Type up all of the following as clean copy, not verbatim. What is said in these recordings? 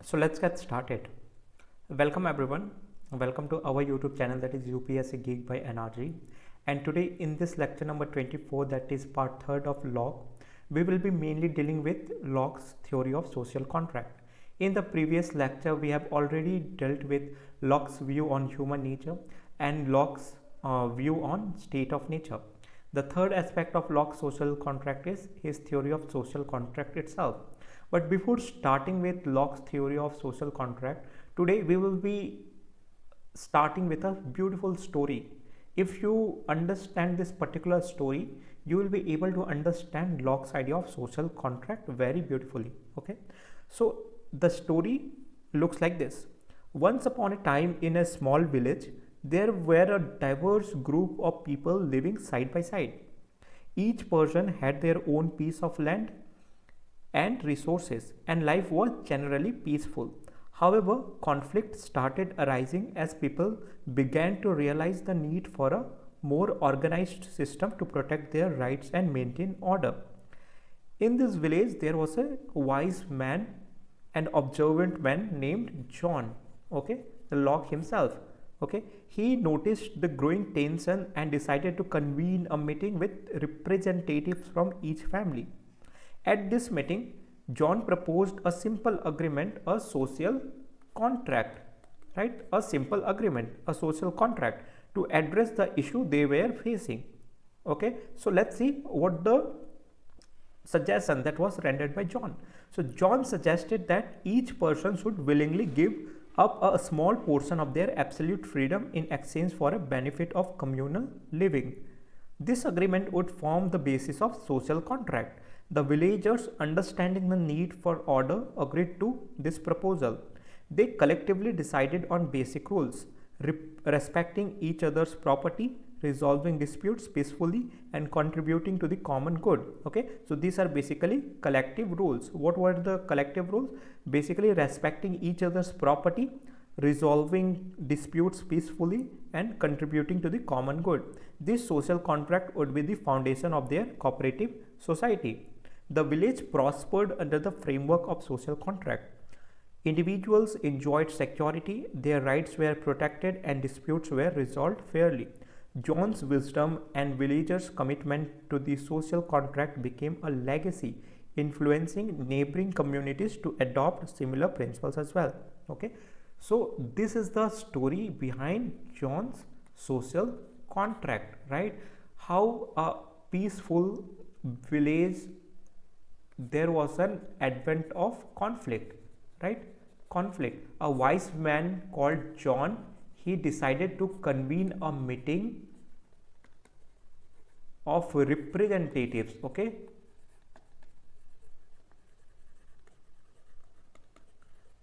So let's get started. Welcome everyone. Welcome to our YouTube channel, that is UPSC Geek by NRG. And today in this lecture number 24, that is part 3rd of Locke, we will be mainly dealing with Locke's theory of social contract. In the previous lecture, we have already dealt with Locke's view on human nature and Locke's view on state of nature. The third aspect of Locke's social contract is his theory of social contract itself. But before starting with Locke's theory of social contract, today we will be starting with a beautiful story. If you understand this particular story, you will be able to understand Locke's idea of social contract very beautifully. Okay, so the story looks like this. Once upon a time, in a small village, there were a diverse group of people living side by side. Each person had their own piece of land and resources, and life was generally peaceful. However, conflict started arising as people began to realize the need for a more organized system to protect their rights and maintain order. In this village, there was a wise man, an observant man named John, okay, the Locke himself. Okay, he noticed the growing tension and decided to convene a meeting with representatives from each family. At this meeting, John proposed a simple agreement, a social contract, right? A simple agreement, a social contract to address the issue they were facing. Okay, so let's see what the suggestion that was rendered by John. So John suggested that each person should willingly give up a small portion of their absolute freedom in exchange for a benefit of communal living. This agreement would form the basis of social contract. The villagers, understanding the need for order, agreed to this proposal. They collectively decided on basic rules: respecting each other's property, resolving disputes peacefully, and contributing to the common good. Okay, so these are basically collective rules. What were the collective rules? Basically, respecting each other's property, resolving disputes peacefully, and contributing to the common good. This social contract would be the foundation of their cooperative society. The village prospered under the framework of social contract. Individuals enjoyed security, their rights were protected, and disputes were resolved fairly. John's wisdom and villagers' commitment to the social contract became a legacy, influencing neighboring communities to adopt similar principles as well. Okay, so this is the story behind John's social contract, right? How a peaceful village, there was an advent of conflict, right? Conflict. A wise man called John, he decided to convene a meeting of representatives, okay,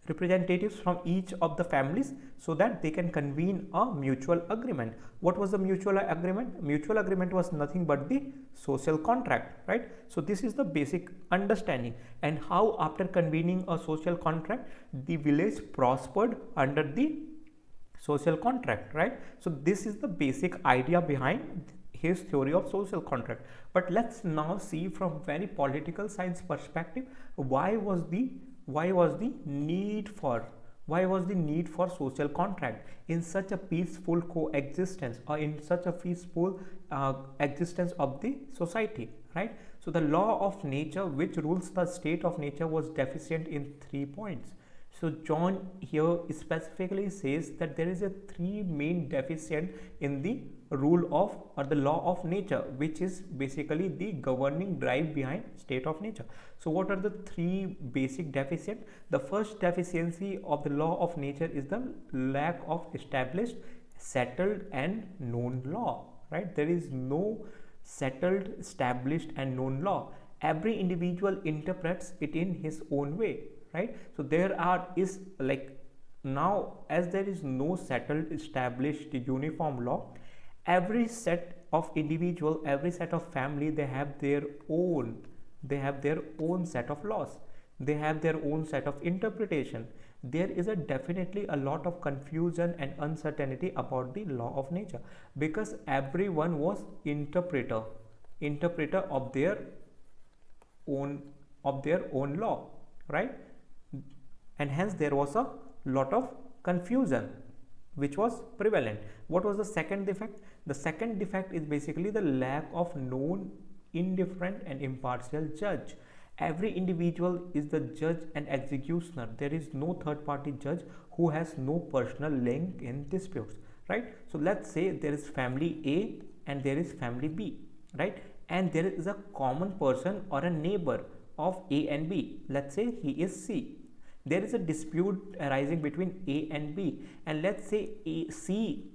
representatives from each of the families, so that they can convene a mutual agreement. What was the mutual agreement? Mutual agreement was nothing but the social contract, right? So this is the basic understanding, and how after convening a social contract, the village prospered under the social contract, right? So this is the basic idea behind his theory of social contract. But let's now see from very political science perspective, why was the need for social contract in such a peaceful coexistence, or in such a peaceful existence of the society, right? So the law of nature which rules the state of nature was deficient in 3 points. So John here specifically says that there is a 3 main deficient in the rule of, or the law of nature, which is basically the governing drive behind state of nature. So what are the 3 basic deficient? The first deficiency of the law of nature is the lack of established, settled and known law, right? There is no settled, established and known law. Every individual interprets it in his own way, right? So there is like, now as there is no settled, established, uniform law, every set of individual, every set of family, they have their own set of laws, they have their own set of interpretation. There is definitely a lot of confusion and uncertainty about the law of nature, because everyone was interpreter of their own law, right? and hence there was a lot of confusion which was prevalent. What was the second defect? The second defect is basically the lack of known, indifferent and impartial judge. Every individual is the judge and executioner. There is no third party judge who has no personal link in disputes, right? So let's say there is family A and there is family B, right? And there is a common person or a neighbor of A and B. Let's say he is C. There is a dispute arising between A and B, and let's say C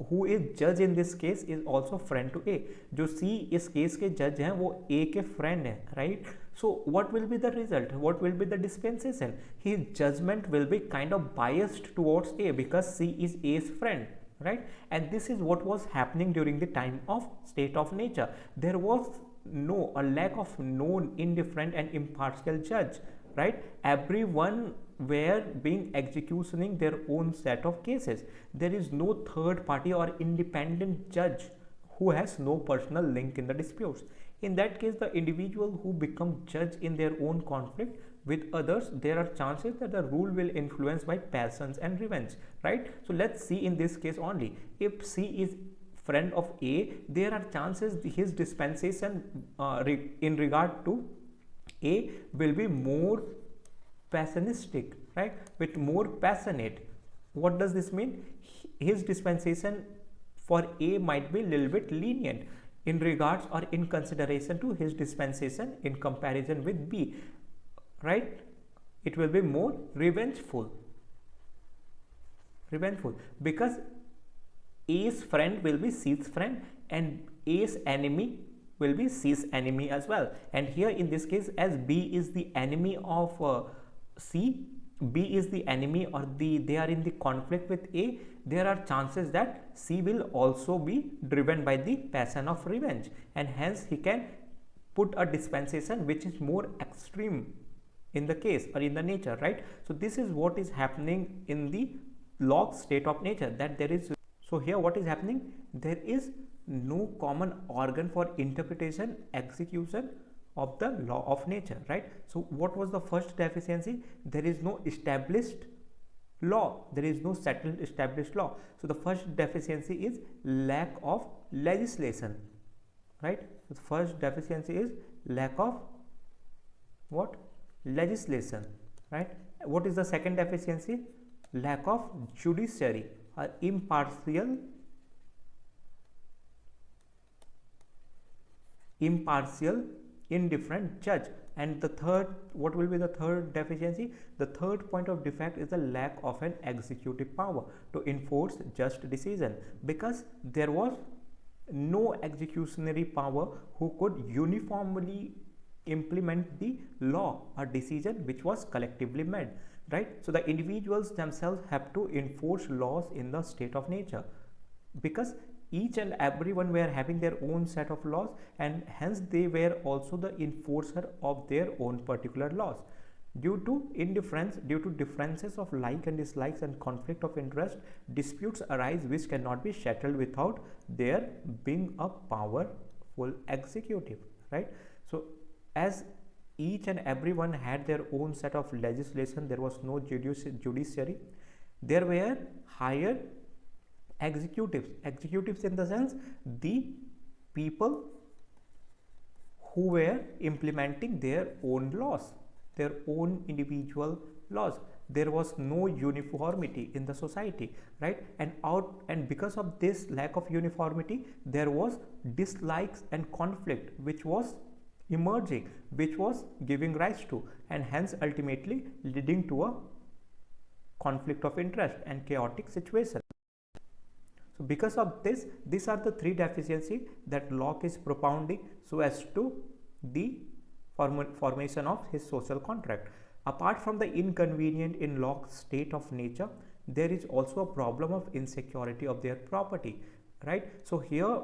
who is judge in this case is also friend to A. जो C इस case के जज हैं वो A के friend हैं, right? So what will be the result? What will be the dispensation? His judgment will be kind of biased towards A because C is A's friend, right? And this is what was happening during the time of state of nature. There was a lack of known, indifferent and impartial judge, right? Everyone were being executioning their own set of cases. There is no third party or independent judge who has no personal link in the disputes. In that case, the individual who become judge in their own conflict with others, there are chances that the rule will influence by passions and revenge, right? So let's see in this case only. If C is friend of A, there are chances his dispensation in regard to A will be more passionistic, right? With more passionate. What does this mean? His dispensation for A might be a little bit lenient in regards or in consideration to his dispensation in comparison with B, right? It will be more revengeful because A's friend will be C's friend and A's enemy will be C's enemy as well. And here in this case, as B is the enemy of C, B is the enemy or they are in the conflict with A, there are chances that C will also be driven by the passion of revenge, and hence he can put a dispensation which is more extreme in the case or in the nature, right? So this is what is happening in the Locke state of nature, that there is. So here what is happening? There is no common organ for interpretation, execution of the law of nature, right? So what was the first deficiency? There is no established law. There is no settled established law. So the first deficiency is lack of legislation, right? The first deficiency is lack of what? Legislation, right? What is the second deficiency? Lack of judiciary or impartial, indifferent judge. And the third, what will be the third deficiency? The third point of defect is the lack of an executive power to enforce just decision, because there was no executionary power who could uniformly implement the law or decision which was collectively made, right? So the individuals themselves have to enforce laws in the state of nature, because each and everyone were having their own set of laws, and hence they were also the enforcer of their own particular laws. Due to indifference, due to differences of like and dislikes and conflict of interest, disputes arise which cannot be settled without there being a powerful executive, right? So as each and everyone had their own set of legislation, there was no judiciary, there were higher executives in the sense the people who were implementing their own laws, their own individual laws. There was no uniformity in the society, right? And because of this lack of uniformity, there was dislikes and conflict which was emerging, which was giving rise to, and hence ultimately leading to a conflict of interest and chaotic situation. So because of this, these are the three deficiencies that Locke is propounding so as to the formation of his social contract. Apart from the inconvenient in Locke's state of nature, there is also a problem of insecurity of their property, right? So here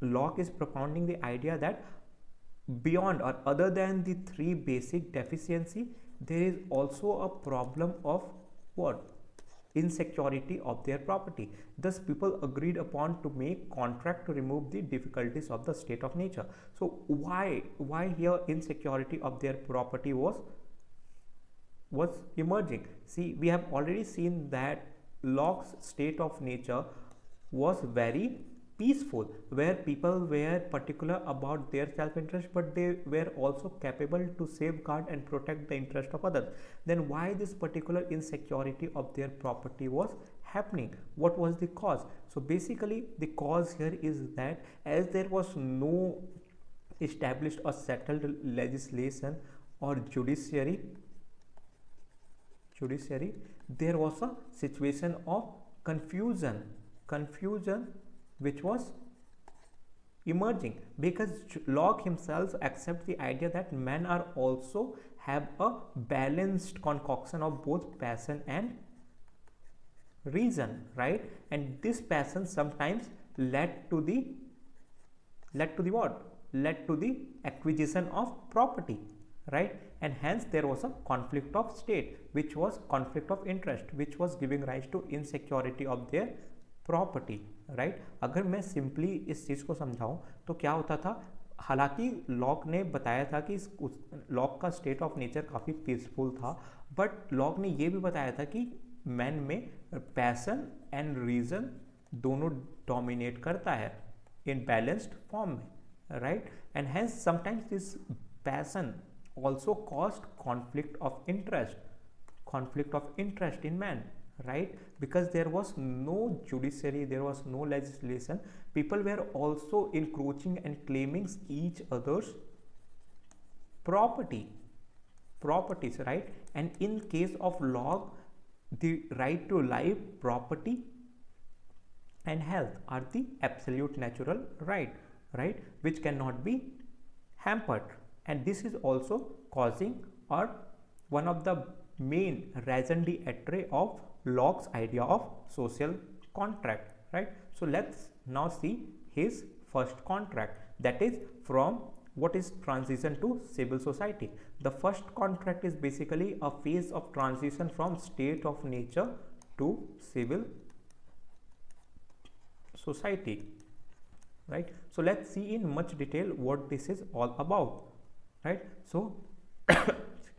Locke is propounding the idea that beyond or other than the three basic deficiency, there is also a problem of what? Insecurity of their property. Thus people agreed upon to make contract to remove the difficulties of the state of nature. So why here insecurity of their property was was emerging. See, we have already seen that Locke's state of nature was very peaceful, where people were particular about their self-interest, but they were also capable to safeguard and protect the interest of others. Then why this particular insecurity of their property was happening? What was the cause? So basically the cause here is that as there was no established or settled legislation or judiciary, there was a situation of confusion which was emerging, because Locke himself accepts the idea that men are also have a balanced concoction of both passion and reason, right? And this passion sometimes led to the what? Led to the acquisition of property, right? And hence there was a conflict of state, which was conflict of interest, which was giving rise to insecurity of their property, right. अगर मैं simply इस चीज़ को समझाऊं तो क्या होता था, हालांकि लॉक ने बताया था कि लॉक का स्टेट ऑफ नेचर काफ़ी पीसफुल था, बट लॉक ने ये भी बताया था कि मैन में पैशन एंड रीजन दोनों डोमिनेट करता है इन बैलेंस्ड फॉर्म में, right. And hence sometimes this passion also caused conflict of interest in man, right? Because there was no judiciary, there was no legislation, people were also encroaching and claiming each other's properties, right? And in case of Locke, the right to life, property and health are the absolute natural right, which cannot be hampered. And this is also causing or one of the main raison d'etre of Locke's idea of social contract, right? So let's now see his first contract, that is from what is transition to civil society. The first contract is basically a phase of transition from state of nature to civil society, right? So let's see in much detail what this is all about, right? So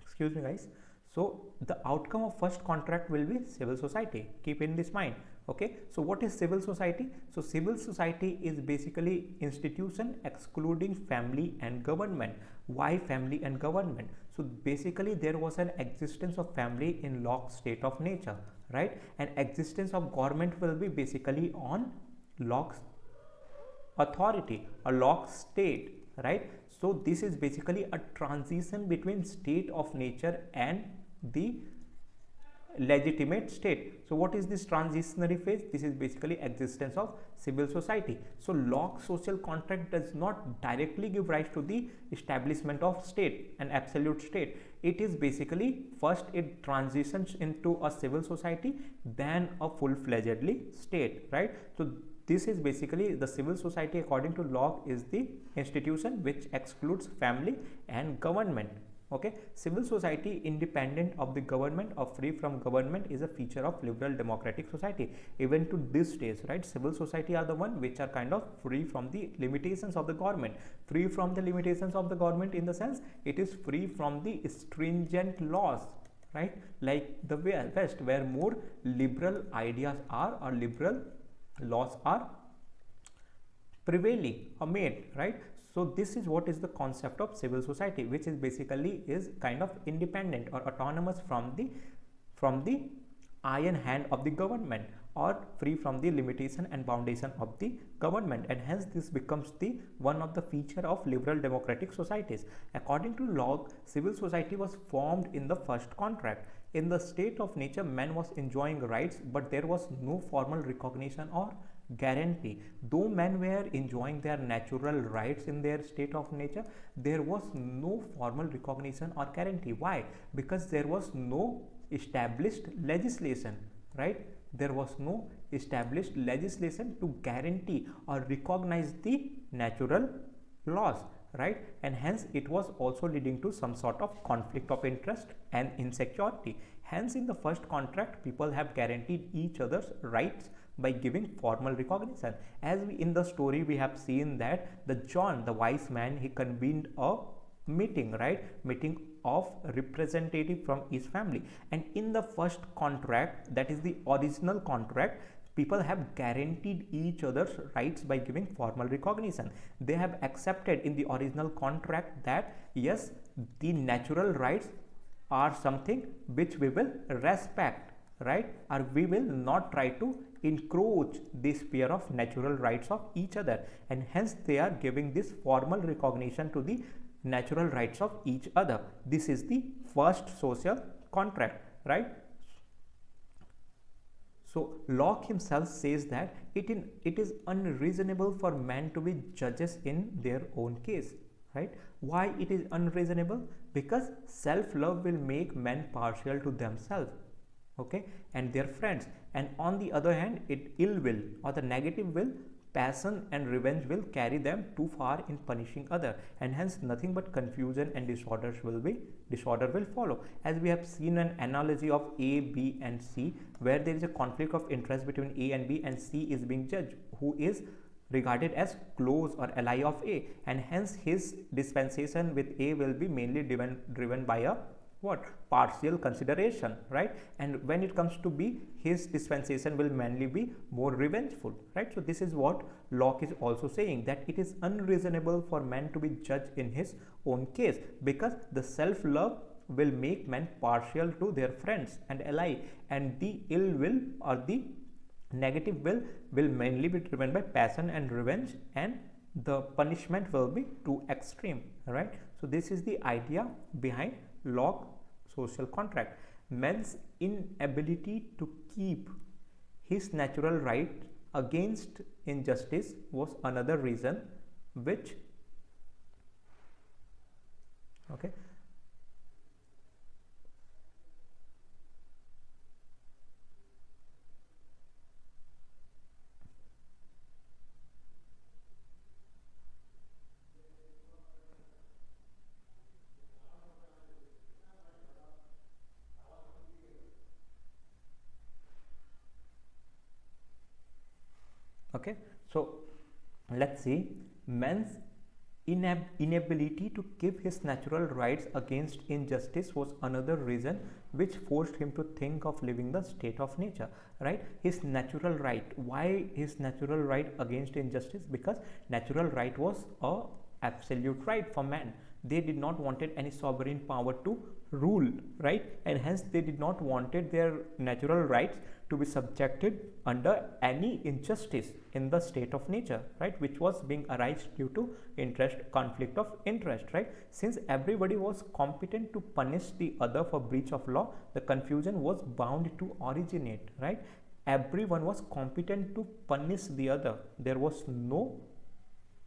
excuse me guys, so the outcome of first contract will be civil society, keep in this mind, okay? So what is civil society? So civil society is basically institution excluding family and government. Why family and government? So basically there was an existence of family in Locke's state of nature, right? And existence of government will be basically on Locke's authority or Locke's state, right? So this is basically a transition between state of nature and the legitimate state. So what is this transitionary phase? This is basically existence of civil society. So Locke's social contract does not directly give rise to the establishment of state, an absolute state. It is basically first it transitions into a civil society, then a full-fledgedly state, right? So this is basically the civil society according to Locke is the institution which excludes family and government, okay? Civil society independent of the government or free from government is a feature of liberal democratic society. Even to this stage, right, civil society are the one which are kind of free from the limitations of the government. Free from the limitations of the government in the sense it is free from the stringent laws, right? Like the West, where more liberal ideas are or liberal laws are prevailing or made, right? So this is what is the concept of civil society, which is basically is kind of independent or autonomous from the iron hand of the government or free from the limitation and foundation of the government, and hence this becomes the one of the feature of liberal democratic societies. According to Locke, civil society was formed in the first contract. In the state of nature, man was enjoying rights, but there was no formal recognition or guarantee. Though men were enjoying their natural rights in their state of nature, there was no formal recognition or guarantee. Why? Because there was no established legislation, right? There was no established legislation to guarantee or recognize the natural laws, right? And hence it was also leading to some sort of conflict of interest and insecurity. Hence in the first contract, people have guaranteed each other's rights by giving formal recognition. As we in the story we have seen that the John, the wise man, he convened a meeting, right? Meeting of representative from each family. And in the first contract, that is the original contract, people have guaranteed each other's rights by giving formal recognition. They have accepted in the original contract that yes, the natural rights are something which we will respect, right? Or we will not try to encroach the sphere of natural rights of each other, and hence they are giving this formal recognition to the natural rights of each other. This is the first social contract, right? So Locke himself says that it is unreasonable for men to be judges in their own case, right? Why it is unreasonable? Because self-love will make men partial to themselves, okay, and their friends. And on the other hand, ill will or the negative will, passion and revenge will carry them too far in punishing other, and hence nothing but confusion and disorder will follow. As we have seen an analogy of A, B and C, where there is a conflict of interest between A and B, and C is being judged, who is regarded as close or ally of A, and hence his dispensation with A will be mainly driven by a what? Partial consideration, right? And when it comes to B, his dispensation will mainly be more revengeful, right? So this is what Locke is also saying, that it is unreasonable for man to be judged in his own case, because the self-love will make men partial to their friends and ally, and the ill will or the negative will mainly be driven by passion and revenge, and the punishment will be too extreme, right? So this is the idea behind Locke social contract. Man's inability to keep his natural right against injustice was another reason which, okay, okay. So let's see, man's inability to keep his natural rights against injustice was another reason which forced him to think of leaving the state of nature, right? His natural right. Why his natural right against injustice? Because natural right was a absolute right for man. They did not wanted any sovereign power to rule, right? And hence they did not wanted their natural rights to be subjected under any injustice in the state of nature, right, which was being arised due to conflict of interest, right? Since everybody was competent to punish the other for breach of law, the confusion was bound to originate, right? Everyone was competent to punish the other. There was no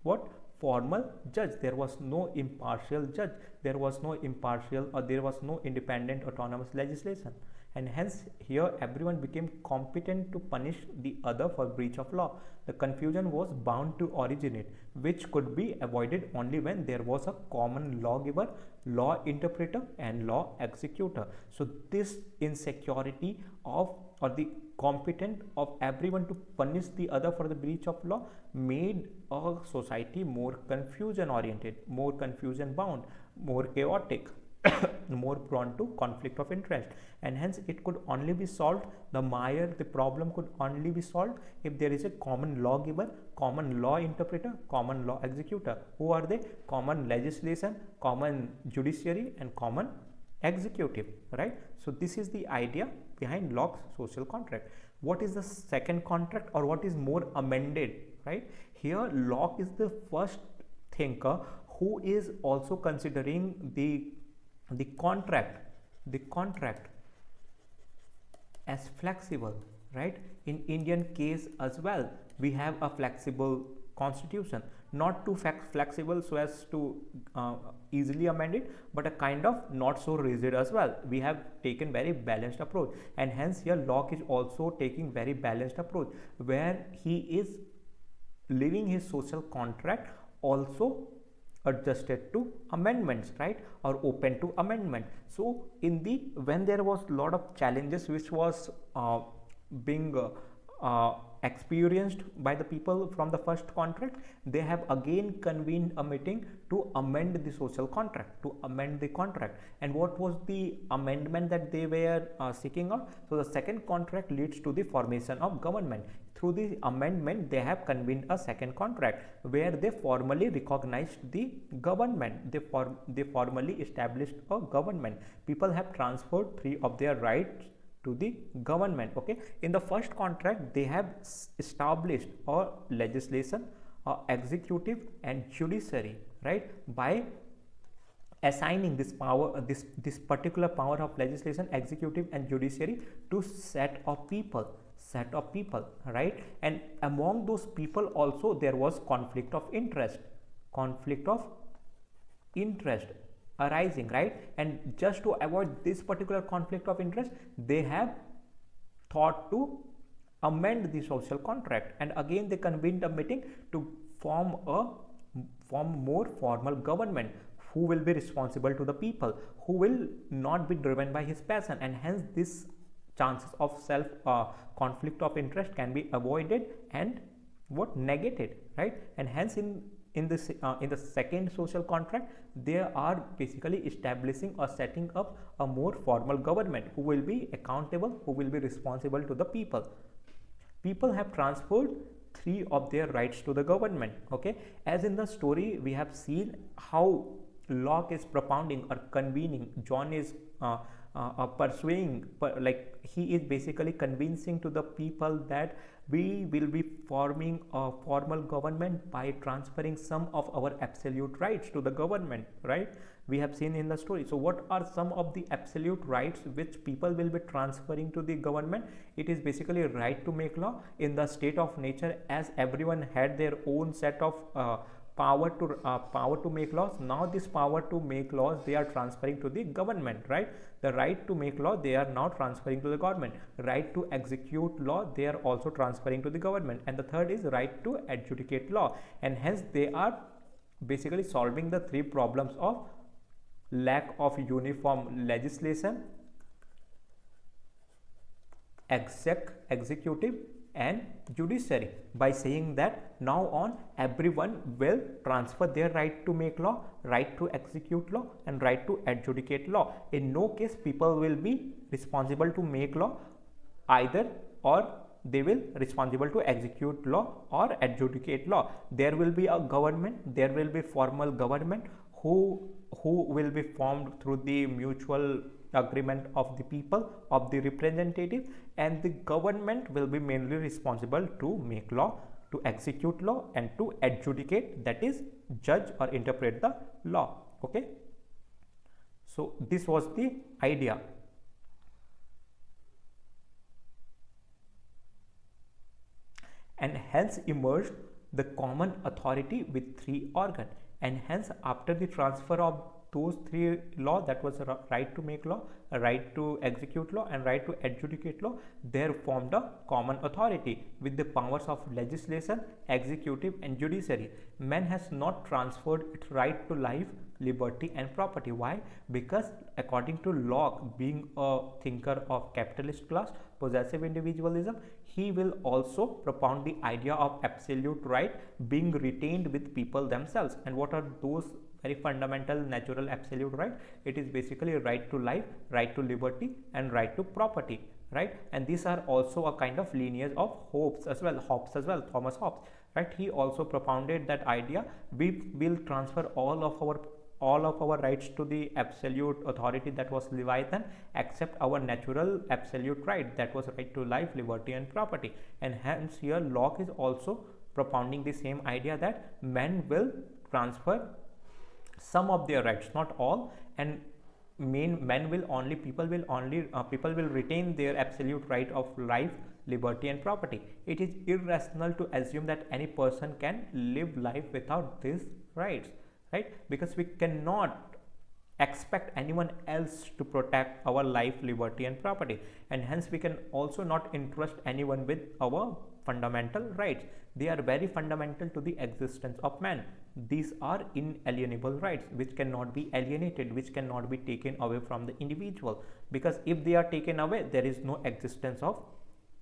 what? Formal judge. There was no impartial judge. There was no impartial, or there was no independent autonomous legislation, and hence here everyone became competent to punish the other for breach of law. The confusion was bound to originate, which could be avoided only when there was a common lawgiver, law interpreter and law executor. So this insecurity of, or the competent of everyone to punish the other for the breach of law, made a society more confusion oriented, more confusion bound, more chaotic, more prone to conflict of interest, and hence it could only be solved, the problem could only be solved if there is a common lawgiver, common law interpreter, common law executor. Who are they? Common legislation, common judiciary and common executive, right? So this is the idea behind Locke's social contract. What is the second contract, or what is more amended, right? Here Locke is the first thinker who is also considering the contract as flexible, right? In Indian case as well, we have a flexible constitution, not too flexible so as to easily amend it, but a kind of not so rigid as well. We have taken very balanced approach, and hence here Locke is also taking very balanced approach, where he is leaving his social contract also adjusted to amendments, right, or open to amendment. So in the when there was lot of challenges which was being experienced by the people from the first contract, they have again convened a meeting to amend the social contract, to amend the contract. And what was the amendment that they were seeking out? So the second contract leads to the formation of government. Through the amendment, they have convened a second contract where they formally recognized the government. They formally established a government. People have transferred 3 of their rights to the government. Okay, in the first contract, they have established a legislation, a executive and judiciary, right, by assigning this power, this particular power of legislation, executive and judiciary to set of people, right. And among those people also there was conflict of interest arising, right. And just to avoid this particular conflict of interest, they have thought to amend the social contract, and again they convened a meeting to form more formal government who will be responsible to the people, who will not be driven by his passion, and hence this chances of self conflict of interest can be avoided and negated, right. And hence in the second social contract, they are basically establishing or setting up a more formal government who will be accountable, who will be responsible to the people. People have transferred 3 of their rights to the government. Okay, as in the story we have seen how Locke is propounding or convening. John is pursuing, like he is basically convincing to the people that we will be forming a formal government by transferring some of our absolute rights to the government, right. We have seen in the story. So what are some of the absolute rights which people will be transferring to the government? It is basically right to make law. In the state of nature, as everyone had their own set of power to make laws, now this power to make laws they are transferring to the government, right. The right to make law they are now transferring to the government. Right to execute law they are also transferring to the government. And the third is right to adjudicate law. And hence they are basically solving the 3 problems of lack of uniform legislation, executive and judiciary, by saying that now on everyone will transfer their right to make law, right to execute law and right to adjudicate law. In no case people will be responsible to make law either, or they will responsible to execute law or adjudicate law. There will be a government, there will be formal government who will be formed through the mutual agreement of the people, of the representative, and the government will be mainly responsible to make law, to execute law and to adjudicate, that is judge or interpret the law. Okay, so this was the idea. And hence emerged the common authority with 3 organs. And hence after the transfer of those 3 laws, that was a right to make law, a right to execute law and right to adjudicate law, there formed a common authority with the powers of legislation, executive and judiciary. Man has not transferred its right to life, liberty and property. Why? Because according to Locke, being a thinker of capitalist class, possessive individualism, he will also propound the idea of absolute right being retained with people themselves. And what are those very fundamental natural absolute right? It is basically right to life, right to liberty and right to property, right. And these are also a kind of lineage of Hobbes as well, Thomas Hobbes, right. He also propounded that idea, we will transfer all of our rights to the absolute authority, that was Leviathan, except our natural absolute right, that was right to life, liberty and property. And hence here Locke is also propounding the same idea, that men will transfer some of their rights, not all, and people will retain their absolute right of life, liberty and property. It is irrational to assume that any person can live life without these rights, right, because we cannot expect anyone else to protect our life, liberty and property, and hence we can also not entrust anyone with our fundamental rights. They are very fundamental to the existence of man. These are inalienable rights which cannot be alienated, which cannot be taken away from the individual, because if they are taken away, there is no existence of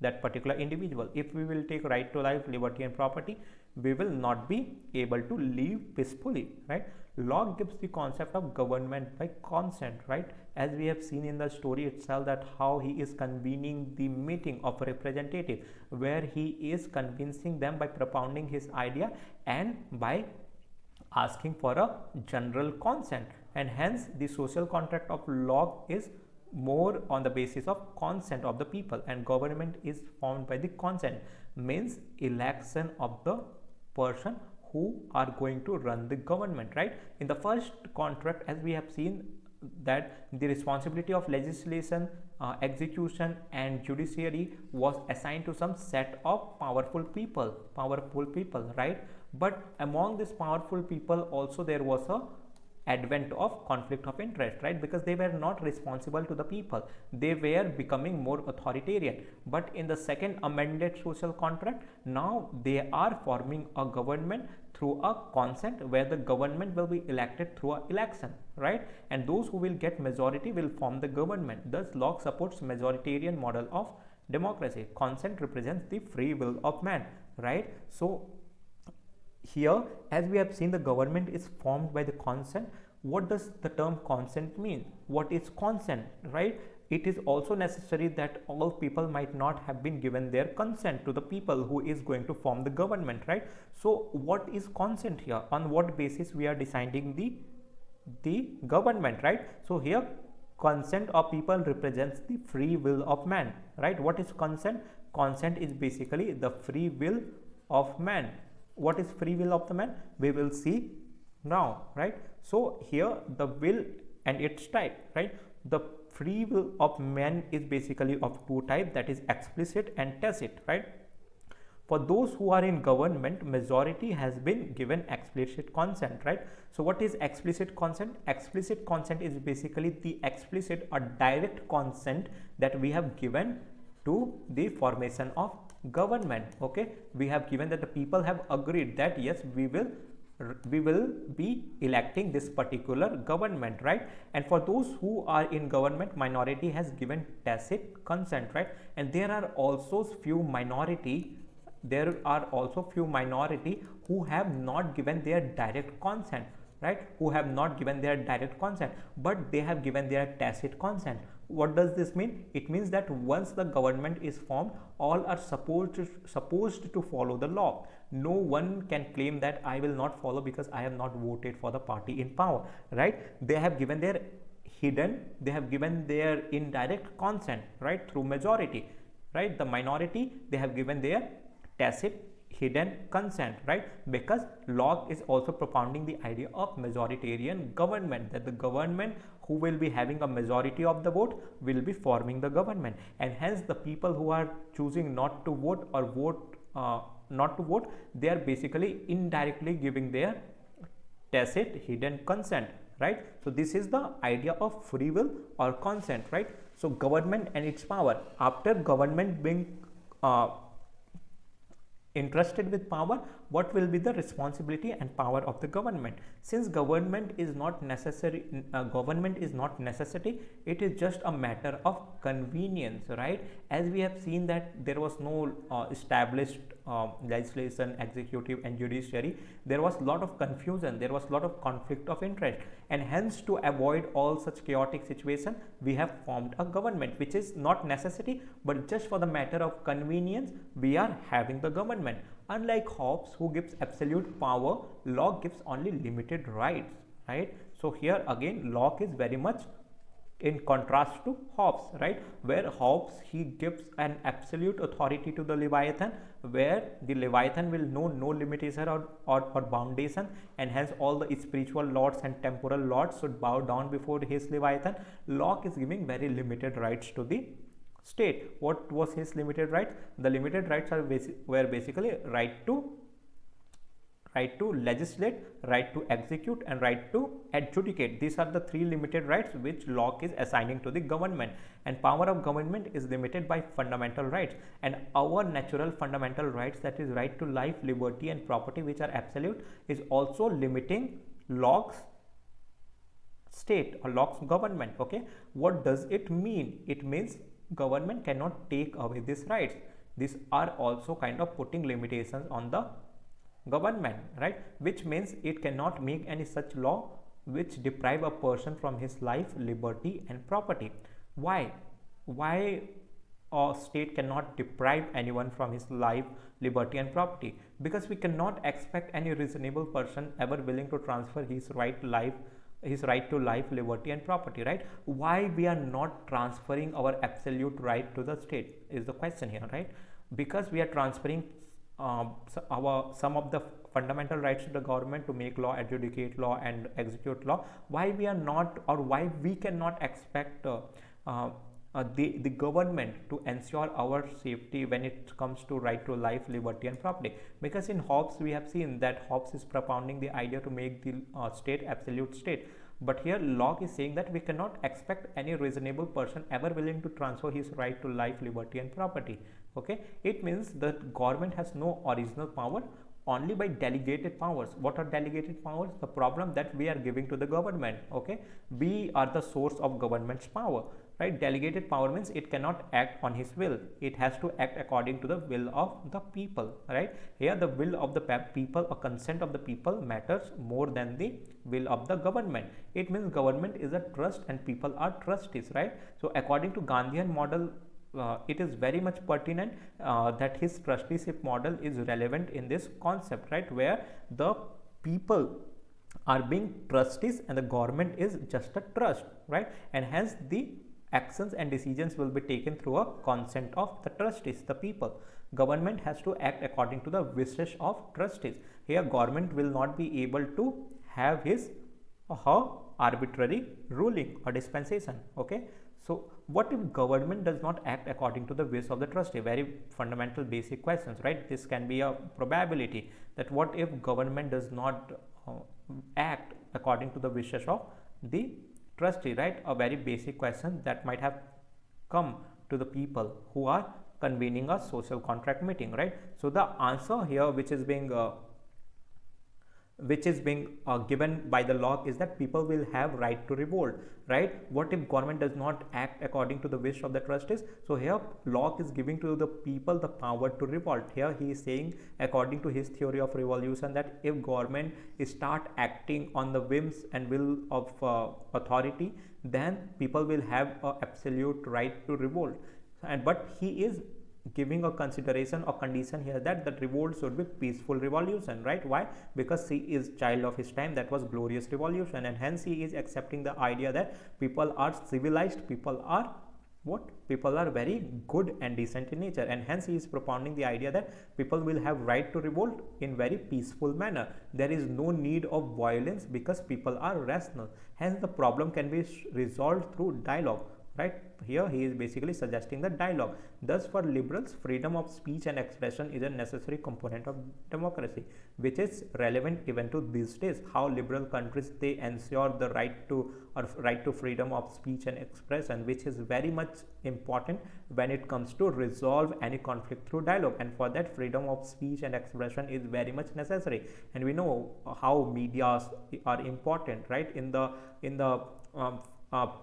that particular individual. If we will take right to life, liberty and property, we will not be able to live peacefully, right? Locke gives the concept of government by consent, right? As we have seen in the story itself, that how he is convening the meeting of a representative, where he is convincing them by propounding his idea and by asking for a general consent. And hence the social contract of Locke is more on the basis of consent of the people, and government is formed by the consent, means election of the person who are going to run the government, right? In the first contract, as we have seen, that the responsibility of legislation, execution and judiciary was assigned to some set of powerful people, right? But among these powerful people also there was a advent of conflict of interest, right? Because they were not responsible to the people, they were becoming more authoritarian. But in the second amended social contract, now they are forming a government through a consent, where the government will be elected through an election, right? And those who will get majority will form the government. Thus Locke supports majoritarian model of democracy. Consent represents the free will of man, right? So here, as we have seen, the government is formed by the consent. What does the term consent mean? What is consent, right? It is also necessary that all people might not have been given their consent to the people who is going to form the government, right? So what is consent here? On what basis we are deciding the government, right? So here consent of people represents the free will of man, right? What is consent? Consent is basically the free will of man. What is free will of the man? We will see now, right? So here the will and its type, right? The free will of man is basically of two types, that is explicit and tacit, right? For those who are in government, majority has been given explicit consent, right? So what is explicit consent? Explicit consent is basically the explicit or direct consent that we have given to the formation of government. Okay, we have given that the people have agreed that yes, we will be electing this particular government, right? And for those who are in government, minority has given tacit consent, right? And there are also few minority who have not given their direct consent, right? Who have not given their direct consent, but they have given their tacit consent. What does this mean? It means that once the government is formed, all are supposed to follow the law. No one can claim that I will not follow because I have not voted for the party in power, right? They have given their indirect consent, right, through majority, right? The minority, they have given their tacit hidden consent, right? Because Locke is also propounding the idea of majoritarian government, that the government who will be having a majority of the vote will be forming the government, and hence the people who are choosing not to vote or not to vote, they are basically indirectly giving their tacit hidden consent, right? So this is the idea of free will or consent, right? So government and its power. After government being entrusted with power, what will be the responsibility and power of the government? Since government is not necessary, it is just a matter of convenience, right? As we have seen that there was no established legislation, executive and judiciary, there was a lot of confusion, there was a lot of conflict of interest, and hence to avoid all such chaotic situation, we have formed a government, which is not necessity, but just for the matter of convenience we are having the government. Unlike Hobbes, who gives absolute power, Locke gives only limited rights, right? So here again Locke is very much in contrast to Hobbes, right? Where Hobbes, he gives an absolute authority to the Leviathan, where the Leviathan will know no limitation or foundation, and hence all the spiritual lords and temporal lords should bow down before his Leviathan. Locke is giving very limited rights to the state. What was his limited rights? The limited rights were basically right to legislate, right to execute, and right to adjudicate. These are the three limited rights which Locke is assigning to the government. And power of government is limited by fundamental rights, and our natural fundamental rights, that is right to life, liberty and property, which are absolute, is also limiting Locke's state or Locke's government. Okay, what does it mean? It means government cannot take away these rights. These are also kind of putting limitations on the government, right? Which means it cannot make any such law which deprive a person from his life, liberty and property. Why a state cannot deprive anyone from his life, liberty and property? Because we cannot expect any reasonable person ever willing to transfer his right to life, liberty and property, right? Why we are not transferring our absolute right to the state is the question here, right? Because we are transferring some of the fundamental rights to the government to make law, adjudicate law and execute law. Why we are not, or why we cannot expect the government to ensure our safety when it comes to right to life, liberty and property? Because in Hobbes we have seen that Hobbes is propounding the idea to make the state absolute state, but here Locke is saying that we cannot expect any reasonable person ever willing to transfer his right to life, liberty and property. Okay, it means that government has no original power, only by delegated powers. What are delegated powers? The problem that we are giving to the government. Okay, we are the source of government's power, right? Delegated power means it cannot act on his will, it has to act according to the will of the people, right? Here the will of the people or consent of the people matters more than the will of the government. It means government is a trust and people are trustees, right? So according to Gandhian model, it is very much pertinent that his trusteeship model is relevant in this concept, right? Where the people are being trustees and the government is just a trust, right? And hence the actions and decisions will be taken through a consent of the trustees, the people. Government has to act according to the wishes of trustees. Here government will not be able to have his or her arbitrary ruling or dispensation. Okay, so what if government does not act according to the wish of the trustee? Very fundamental basic questions, right? This can be a probability that what if government does not act according to the wishes of the trustee, right? A very basic question that might have come to the people who are convening a social contract meeting, right? So the answer here which is being given by the Locke is that people will have right to revolt, right? What if government does not act according to the wish of the trustees? So here Locke is giving to the people the power to revolt. Here he is saying, according to his theory of revolution, that if government start acting on the whims and will of authority, then people will have a absolute right to revolt. And but he is giving a consideration or condition here that the revolt should be peaceful revolution, right? Why? Because he is child of his time, that was glorious revolution, and hence he is accepting the idea that people are civilized, people are what? People are very good and decent in nature, and hence he is propounding the idea that people will have right to revolt in very peaceful manner. There is no need of violence because people are rational. Hence the problem can be resolved through dialogue, right? Here he is basically suggesting the dialogue. Thus for liberals, freedom of speech and expression is a necessary component of democracy, which is relevant even to these days. How liberal countries, they ensure the right to freedom of speech and expression, which is very much important when it comes to resolve any conflict through dialogue, and for that freedom of speech and expression is very much necessary. And we know how medias are important, right? In the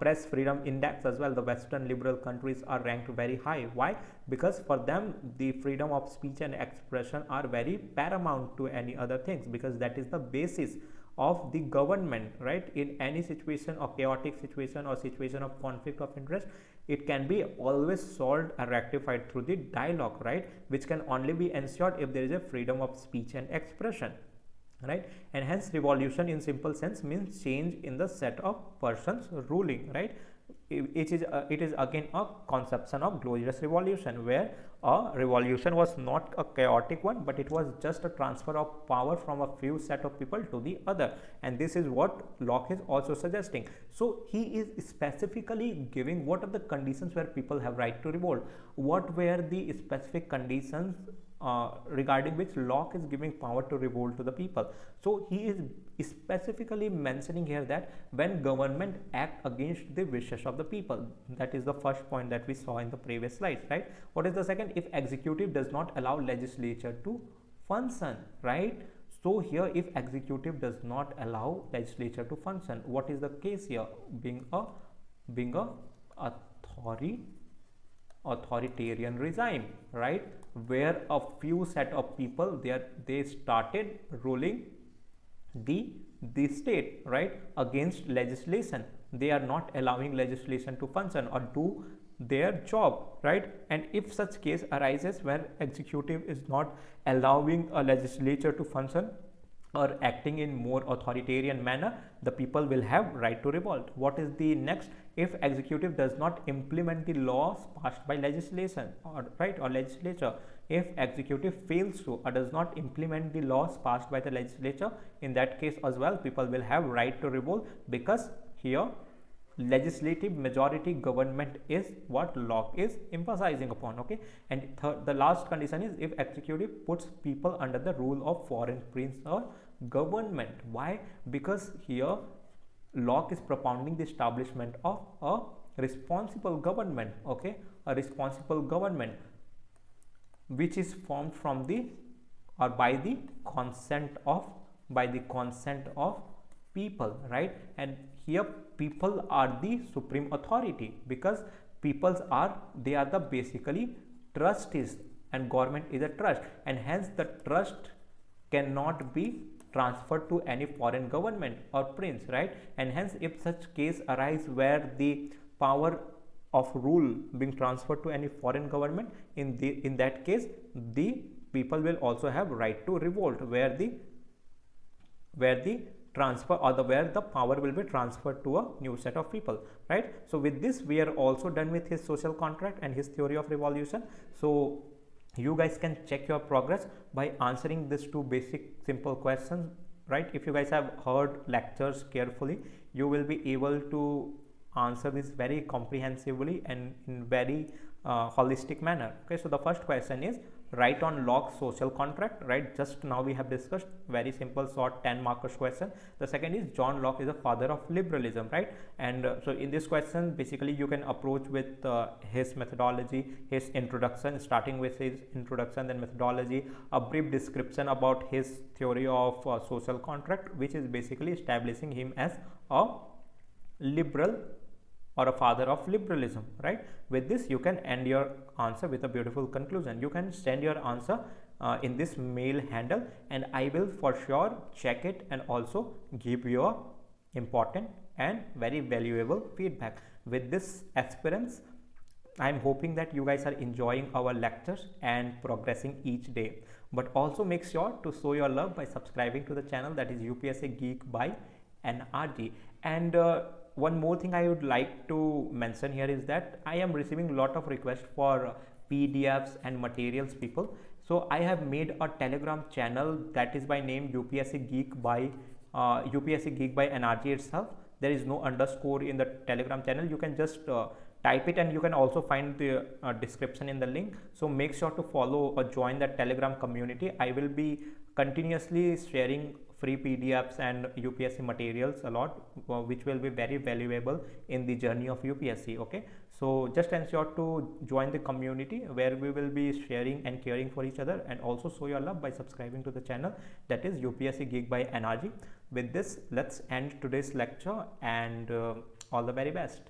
press freedom index as well, the Western liberal countries are ranked very high. Why? Because for them the freedom of speech and expression are very paramount to any other things, because that is the basis of the government, right? In any situation or chaotic situation or situation of conflict of interest, it can be always solved and rectified through the dialogue, right? Which can only be ensured if there is a freedom of speech and expression, right? And hence revolution in simple sense means change in the set of persons ruling, right? It is again a conception of glorious revolution, where a revolution was not a chaotic one, but it was just a transfer of power from a few set of people to the other, and this is what Locke is also suggesting. So he is specifically giving what are the conditions where people have right to revolt, what were the specific conditions regarding which Locke is giving power to revolt to the people. So he is specifically mentioning here that when government act against the wishes of the people, that is the first point that we saw in the previous slides, right? What is the second? If executive does not allow legislature to function, right? So here if executive does not allow legislature to function, what is the case here? Being a authority authoritarian regime, right, where a few set of people they started ruling the the state, right, against legislation. They are not allowing legislation to function or do their job, right? And if such case arises where executive is not allowing a legislature to function or acting in more authoritarian manner, the people will have right to revolt. What is the next? If executive does not implement the laws passed by legislation, or right, or legislature, if executive fails to or does not implement the laws passed by the legislature, in that case as well people will have right to revolt, because here legislative majority government is what Locke is emphasizing upon. Okay, and the last condition is if executive puts people under the rule of foreign prince or government. Why? Because here Locke is propounding the establishment of a responsible government. Okay, a responsible government which is formed from the or by the consent of people, right? And here people are the supreme authority, because peoples are they are the basically trustees, and government is a trust, and hence the trust cannot be transferred to any foreign government or prince, right? And hence if such case arise where the power of rule being transferred to any foreign government, in that case the people will also have right to revolt, where the transfer or where the power will be transferred to a new set of people, right? So with this we are also done with his social contract and his theory of revolution. So you guys can check your progress by answering these two basic simple questions, right? If you guys have heard lectures carefully, you will be able to answer this very comprehensively and in very holistic manner. Okay, so the first question is write on Locke's social contract, right? Just now we have discussed, very simple short 10 markers question. The second is John Locke is the father of liberalism, right? And so in this question basically you can approach with his methodology, his introduction, starting with his introduction, then methodology, a brief description about his theory of social contract, which is basically establishing him as a liberal or a father of liberalism, right? With this you can end your answer with a beautiful conclusion. You can send your answer in this mail handle, and I will for sure check it and also give you a important and very valuable feedback. With this experience, I am hoping that you guys are enjoying our lectures and progressing each day. But also make sure to show your love by subscribing to the channel, that is UPSC Geek by NRG. And one more thing I would like to mention here is that I am receiving a lot of requests for PDFs and materials, people. So I have made a Telegram channel that is by name UPSC Geek by NRG itself. There is no underscore in the Telegram channel. You can just type it, and you can also find the description in the link. So make sure to follow or join the Telegram community. I will be continuously sharing free PDFs and UPSC materials a lot, which will be very valuable in the journey of UPSC. Okay, so just ensure to join the community where we will be sharing and caring for each other, and also show your love by subscribing to the channel, that is UPSC Geek by NRG. With this, let's end today's lecture, and all the very best.